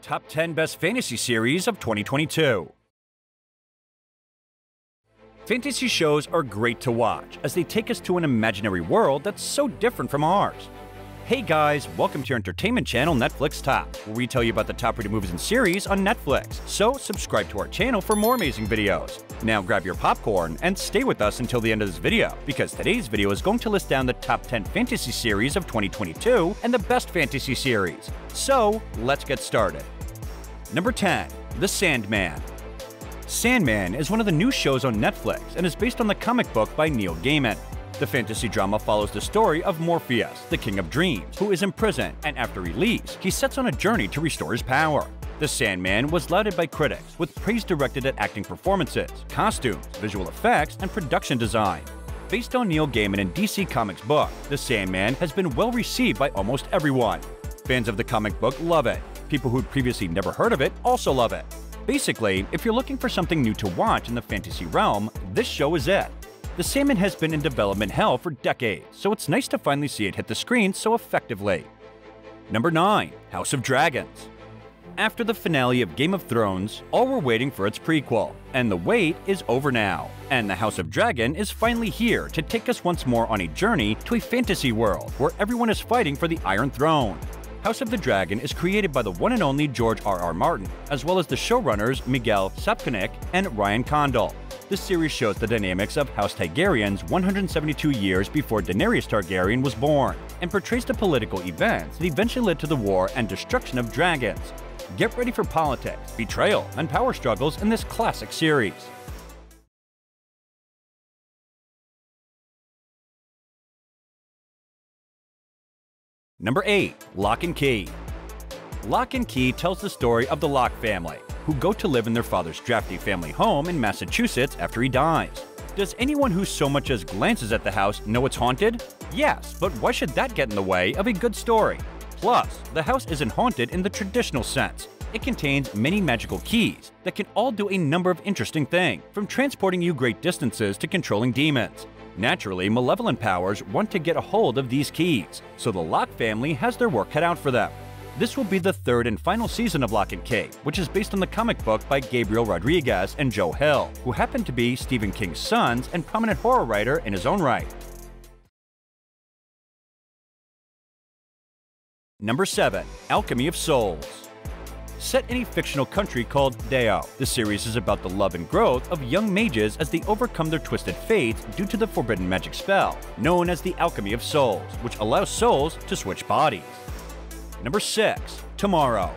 Top 10 Best Fantasy Series of 2022. Fantasy shows are great to watch as they take us to an imaginary world that's so different from ours. Hey guys, welcome to your entertainment channel Netflix Top, where we tell you about the top-rated movies and series on Netflix. So subscribe to our channel for more amazing videos. Now grab your popcorn and stay with us until the end of this video, because today's video is going to list down the top 10 fantasy series of 2022 and the best fantasy series. So let's get started. Number 10. The Sandman. Sandman is one of the new shows on Netflix and is based on the comic book by Neil Gaiman. The fantasy drama follows the story of Morpheus, the King of Dreams, who is imprisoned, and after release, he sets on a journey to restore his power. The Sandman was lauded by critics, with praise directed at acting performances, costumes, visual effects, and production design. Based on Neil Gaiman and DC Comics book, The Sandman has been well received by almost everyone. Fans of the comic book love it. People who'd previously never heard of it also love it. Basically, if you're looking for something new to watch in the fantasy realm, this show is it. The Sandman has been in development hell for decades, so it's nice to finally see it hit the screen so effectively. Number 9. House of Dragons. After the finale of Game of Thrones, all were waiting for its prequel, and the wait is over now. And the House of Dragon is finally here to take us once more on a journey to a fantasy world where everyone is fighting for the Iron Throne. House of the Dragon is created by the one and only George R.R. Martin, as well as the showrunners Miguel Sapochnik and Ryan Condal. This series shows the dynamics of House Targaryen's 172 years before Daenerys Targaryen was born, and portrays the political events that eventually led to the war and destruction of dragons. Get ready for politics, betrayal, and power struggles in this classic series. Number 8. Lock and Key. Lock and Key tells the story of the Locke family, who go to live in their father's drafty family home in Massachusetts after he dies. Does anyone who so much as glances at the house know it's haunted? Yes, but why should that get in the way of a good story? Plus, the house isn't haunted in the traditional sense. It contains many magical keys that can all do a number of interesting things, from transporting you great distances to controlling demons. Naturally, malevolent powers want to get a hold of these keys, so the Locke family has their work cut out for them. This will be the third and final season of Lock and Key, which is based on the comic book by Gabriel Rodriguez and Joe Hill, who happen to be Stephen King's sons and prominent horror writer in his own right. Number 7. Alchemy of Souls. Set in a fictional country called Dao, the series is about the love and growth of young mages as they overcome their twisted fates due to the forbidden magic spell, known as the Alchemy of Souls, which allows souls to switch bodies. Number 6. Tomorrow.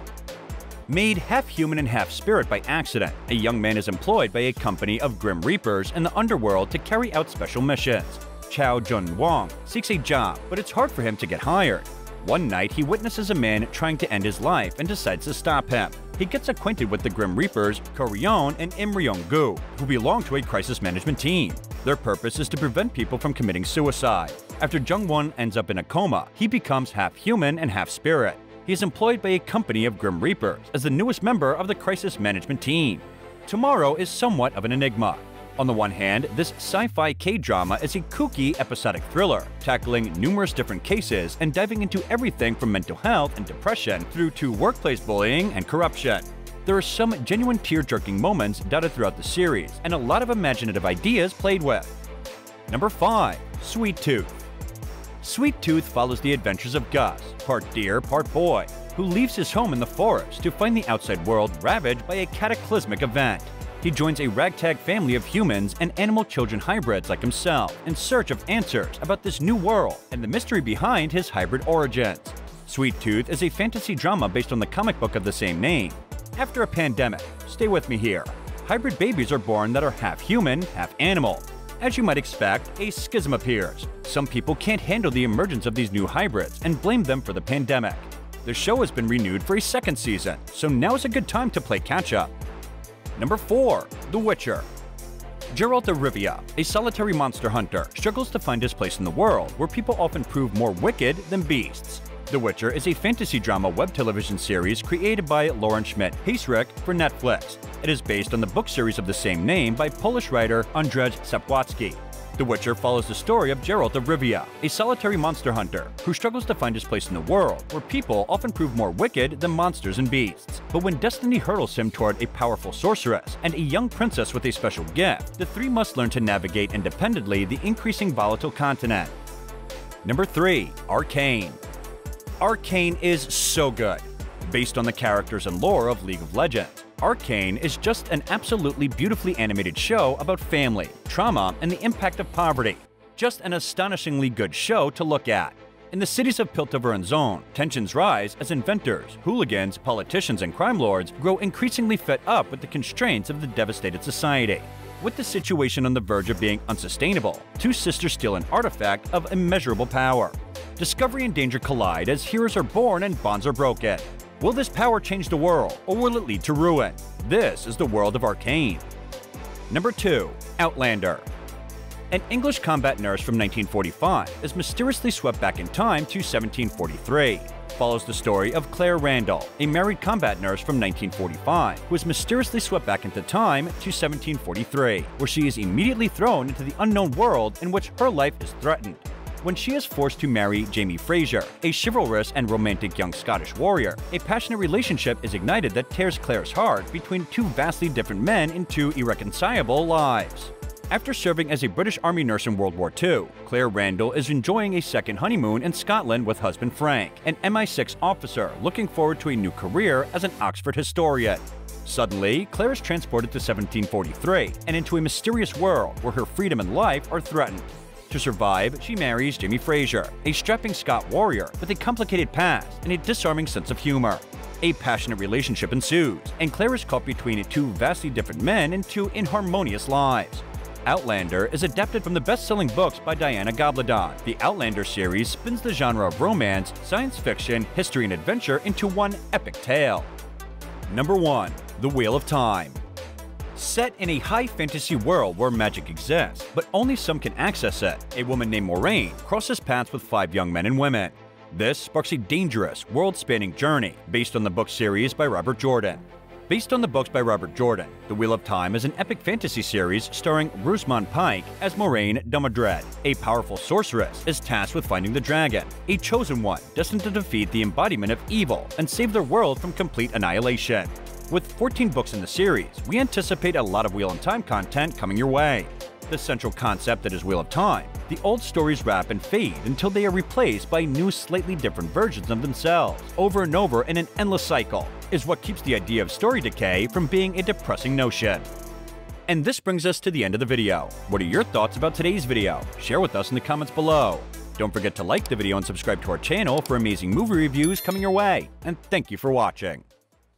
Made half human and half spirit by accident, a young man is employed by a company of Grim Reapers in the underworld to carry out special missions. Chao Jun Wong seeks a job, but it's hard for him to get hired. One night, he witnesses a man trying to end his life and decides to stop him. He gets acquainted with the Grim Reapers, Ko Ryon and Im Ryong-gu, who belong to a crisis management team. Their purpose is to prevent people from committing suicide. After Jung-won ends up in a coma, he becomes half human and half spirit. He is employed by a company of Grim Reapers as the newest member of the crisis management team. Tomorrow is somewhat of an enigma. On the one hand, this sci-fi K-drama is a kooky episodic thriller, tackling numerous different cases and diving into everything from mental health and depression through to workplace bullying and corruption. There are some genuine tear-jerking moments dotted throughout the series, and a lot of imaginative ideas played with. Number 5. Sweet Tooth. Sweet Tooth follows the adventures of Gus, part deer, part boy, who leaves his home in the forest to find the outside world ravaged by a cataclysmic event. He joins a ragtag family of humans and animal children hybrids like himself in search of answers about this new world and the mystery behind his hybrid origins. Sweet Tooth is a fantasy drama based on the comic book of the same name. After a pandemic, stay with me here, hybrid babies are born that are half human, half animal. As you might expect, a schism appears. Some people can't handle the emergence of these new hybrids and blame them for the pandemic. The show has been renewed for a second season, so now is a good time to play catch-up. Number 4. The Witcher. Geralt of Rivia, a solitary monster hunter, struggles to find his place in the world where people often prove more wicked than beasts. The Witcher is a fantasy drama web television series created by Lauren Schmidt-Heinrich for Netflix. It is based on the book series of the same name by Polish writer Andrzej Sapkowski. The Witcher follows the story of Geralt of Rivia, a solitary monster hunter who struggles to find his place in the world, where people often prove more wicked than monsters and beasts. But when destiny hurtles him toward a powerful sorceress and a young princess with a special gift, the three must learn to navigate independently the increasing volatile continent. Number 3. Arcane. Arcane is so good. Based on the characters and lore of League of Legends, Arcane is just an absolutely beautifully animated show about family, trauma, and the impact of poverty. Just an astonishingly good show to look at. In the cities of Piltover and Zone, tensions rise as inventors, hooligans, politicians, and crime lords grow increasingly fed up with the constraints of the devastated society. With the situation on the verge of being unsustainable, two sisters steal an artifact of immeasurable power. Discovery and danger collide as heroes are born and bonds are broken. Will this power change the world, or will it lead to ruin? This is the world of Arcane. Number 2. Outlander. An English combat nurse from 1945 is mysteriously swept back in time to 1743. Follows the story of Claire Randall, a married combat nurse from 1945 who is mysteriously swept back into time to 1743, where she is immediately thrown into the unknown world in which her life is threatened. When she is forced to marry Jamie Fraser, a chivalrous and romantic young Scottish warrior, a passionate relationship is ignited that tears Claire's heart between two vastly different men in two irreconcilable lives. After serving as a British Army nurse in World War II, Claire Randall is enjoying a second honeymoon in Scotland with husband Frank, an MI6 officer looking forward to a new career as an Oxford historian. Suddenly, Claire is transported to 1743 and into a mysterious world where her freedom and life are threatened. To survive, she marries Jamie Fraser, a strapping Scot warrior with a complicated past and a disarming sense of humor. A passionate relationship ensues, and Claire is caught between two vastly different men in two inharmonious lives. Outlander is adapted from the best-selling books by Diana Gabaldon. The Outlander series spins the genre of romance, science fiction, history, and adventure into one epic tale. Number 1. The Wheel of Time. Set in a high fantasy world where magic exists, but only some can access it, a woman named Moraine crosses paths with 5 young men and women. This sparks a dangerous, world-spanning journey based on the book series by Robert Jordan. Based on the books by Robert Jordan, The Wheel of Time is an epic fantasy series starring Rosamund Pike as Moraine Dumodred. A powerful sorceress is tasked with finding the dragon, a chosen one destined to defeat the embodiment of evil and save their world from complete annihilation. With 14 books in the series, we anticipate a lot of Wheel of Time content coming your way. The central concept that is Wheel of Time, the old stories wrap and fade until they are replaced by new, slightly different versions of themselves, over and over in an endless cycle, is what keeps the idea of story decay from being a depressing notion. And this brings us to the end of the video. What are your thoughts about today's video? Share with us in the comments below. Don't forget to like the video and subscribe to our channel for amazing movie reviews coming your way. And thank you for watching.